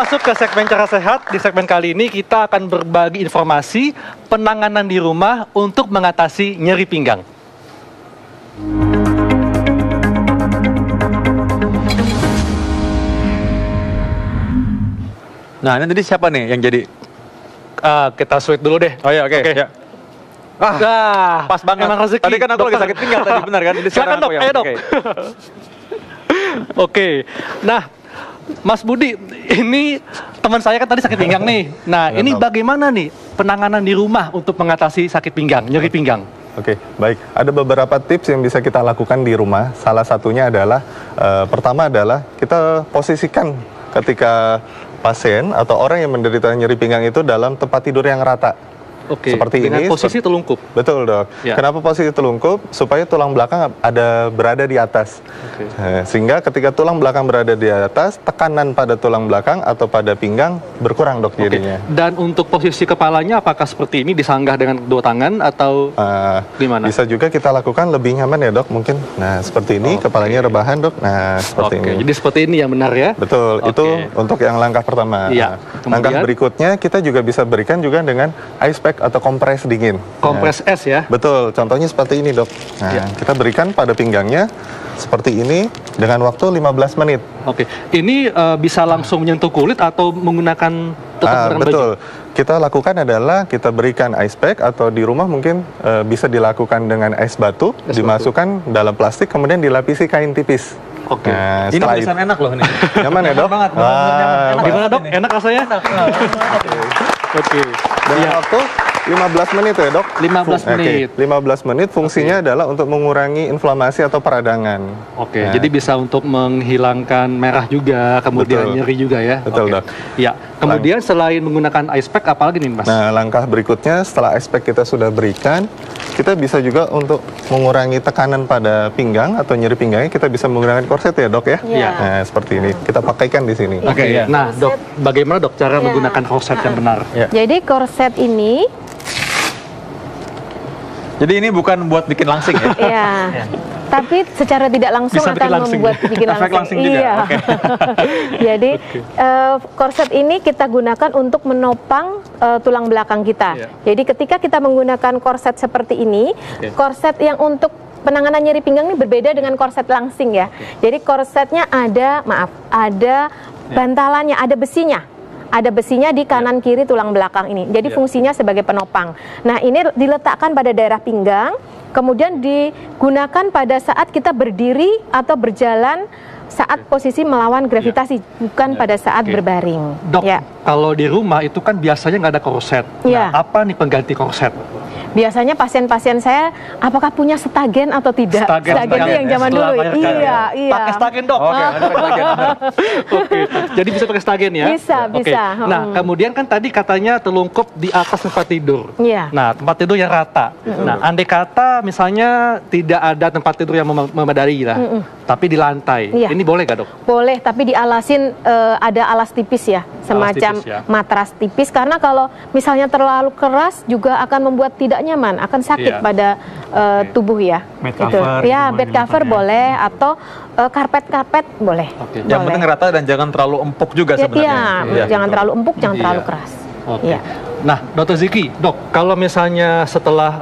masuk ke segmen Cara Sehat. Di segmen kali ini kita akan berbagi informasi penanganan di rumah untuk mengatasi nyeri pinggang. Nah, ini tadi siapa nih yang jadi? Kita switch dulu deh. Oh ya, oke. Ya. Pas banget. Emang rezeki. Tadi kan aku lagi sakit pinggang tadi, benar kan? Ini Silakan dok, ayo dok. Oke, nah Mas Budi, ini teman saya kan tadi sakit pinggang nih. Nah, ini bagaimana nih penanganan di rumah untuk mengatasi sakit pinggang, nyeri pinggang? Oke, baik. Ada beberapa tips yang bisa kita lakukan di rumah. Salah satunya adalah, pertama adalah kita posisikan ketika pasien atau orang yang menderita nyeri pinggang itu dalam tempat tidur yang rata. Oke, seperti dengan ini. Posisi telungkup. Betul dok. Ya. Kenapa posisi telungkup? Supaya tulang belakang berada di atas. Oke. Sehingga ketika tulang belakang berada di atas, tekanan pada tulang belakang atau pada pinggang berkurang dok jadinya. Dan untuk posisi kepalanya apakah seperti ini disanggah dengan kedua tangan atau gimana? Bisa juga kita lakukan lebih nyaman ya dok mungkin. Nah seperti ini, kepalanya rebahan dok. Nah seperti ini. Jadi seperti ini yang benar ya? Betul, itu untuk yang langkah pertama. Iya. Langkah berikutnya kita juga bisa berikan juga dengan ice pack atau kompres dingin. Kompres es ya? Betul, contohnya seperti ini dok. Nah, kita berikan pada pinggangnya seperti ini dengan waktu 15 menit. Oke, ini bisa langsung menyentuh kulit atau menggunakan tutup betul. Kita lakukan adalah kita berikan ice pack atau di rumah mungkin bisa dilakukan dengan es batu, dimasukkan dalam plastik kemudian dilapisi kain tipis. Oke. Nah, ini tulisan enak loh ini. Nyaman ya dok? Banget. Gimana dok? Enak rasanya? Oke. Dengan waktu 15 menit ya dok? 15 menit. 15 menit fungsinya adalah untuk mengurangi inflamasi atau peradangan. Oke, jadi bisa untuk menghilangkan merah juga, kemudian nyeri juga ya? Betul dok. Ya, kemudian selain menggunakan ice pack, apalagi nih mas? Nah, langkah berikutnya setelah ice pack kita sudah berikan, kita bisa juga untuk mengurangi tekanan pada pinggang atau nyeri pinggangnya, kita bisa menggunakan korset ya dok ya? Iya. Nah, seperti ini. Kita pakaikan di sini. Oke, nah dok, bagaimana dok cara menggunakan korset yang benar? Jadi korset ini Jadi ini bukan buat bikin langsing ya? Iya. Tapi secara tidak langsung Bisa akan membuat bikin Efek langsing juga? Iya. Oke. Jadi korset ini kita gunakan untuk menopang tulang belakang kita. Iya. Jadi ketika kita menggunakan korset seperti ini, korset yang untuk penanganan nyeri pinggang ini berbeda dengan korset langsing ya. Jadi korsetnya ada bantalannya, ada besinya. Ada besinya di kanan kiri tulang belakang ini. Jadi fungsinya sebagai penopang. Nah, ini diletakkan pada daerah pinggang, kemudian digunakan pada saat kita berdiri atau berjalan saat posisi melawan gravitasi, bukan pada saat berbaring. Dok, kalau di rumah itu kan biasanya nggak ada korset. Nah, apa nih pengganti korset? Biasanya pasien-pasien saya apakah punya stagen atau tidak? Stagen itu yang zaman dulu. Iya. Pakai stagen dok. Oke, jadi bisa pakai stagen ya? Bisa. Nah, kemudian kan tadi katanya telungkup di atas tempat tidur. Iya. Nah, tempat tidur yang rata. Nah, andai kata misalnya tidak ada tempat tidur yang memadai lah, tapi di lantai. Ini boleh nggak dok? Boleh, tapi dialasin ada alas tipis ya, semacam matras tipis. Karena kalau misalnya terlalu keras juga akan membuat tidak nyaman, akan sakit pada tubuh ya. Bed cover, ya bed cover boleh atau karpet boleh. Yang penting rata dan jangan terlalu empuk juga sebenarnya. Iya, jangan terlalu empuk, jangan terlalu keras. Nah, Dr. Ziki, dok, kalau misalnya setelah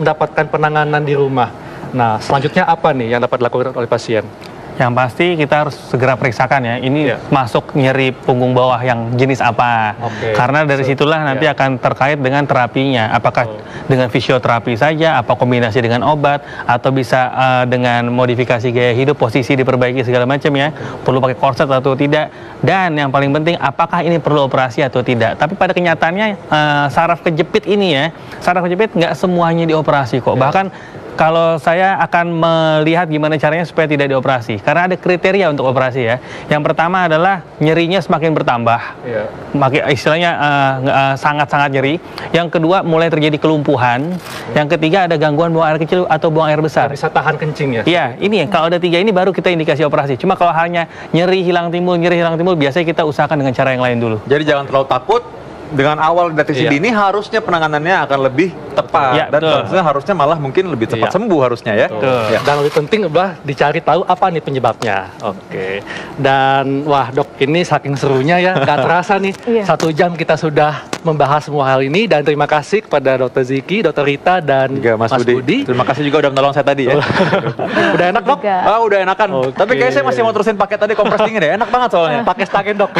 mendapatkan penanganan di rumah, nah selanjutnya apa nih yang dapat dilakukan oleh pasien? Yang pasti kita harus segera periksakan ya, ini masuk nyeri punggung bawah yang jenis apa. Karena dari situlah nanti akan terkait dengan terapinya. Apakah dengan fisioterapi saja, apa kombinasi dengan obat, atau bisa dengan modifikasi gaya hidup, posisi diperbaiki segala macam ya. Perlu pakai korset atau tidak. Dan yang paling penting, apakah ini perlu operasi atau tidak. Tapi pada kenyataannya saraf kejepit ini ya, saraf kejepit nggak semuanya dioperasi kok. Bahkan kalau saya akan melihat gimana caranya supaya tidak dioperasi. Karena ada kriteria untuk operasi ya. Yang pertama adalah nyerinya semakin bertambah. Istilahnya sangat-sangat nyeri. Yang kedua mulai terjadi kelumpuhan. Yang ketiga ada gangguan buang air kecil atau buang air besar. Bisa tahan kencing ya? Iya, ini kalau ada 3 ini baru kita indikasi operasi. Cuma kalau hanya nyeri hilang timbul, biasanya kita usahakan dengan cara yang lain dulu. Jadi jangan terlalu takut. dengan awal deteksi dini harusnya penanganannya akan lebih tepat Ya, dan betul. harusnya malah mungkin lebih cepat Iya. sembuh harusnya ya. Ya. Dan lebih penting adalah dicari tahu apa nih penyebabnya. Oke. Dan wah dok, ini saking serunya ya, nggak terasa nih. Iya. 1 jam kita sudah membahas semua hal ini dan terima kasih kepada Dr. Ziki, Dr. Rita dan Juga Mas Budi. Terima kasih juga udah menolong saya tadi ya. Udah enak dok? Juga. Ah, udah enakan. Oke. Tapi kayaknya saya masih mau terusin pakai tadi kompres dingin ya. Enak banget soalnya. Pakai stakin dok.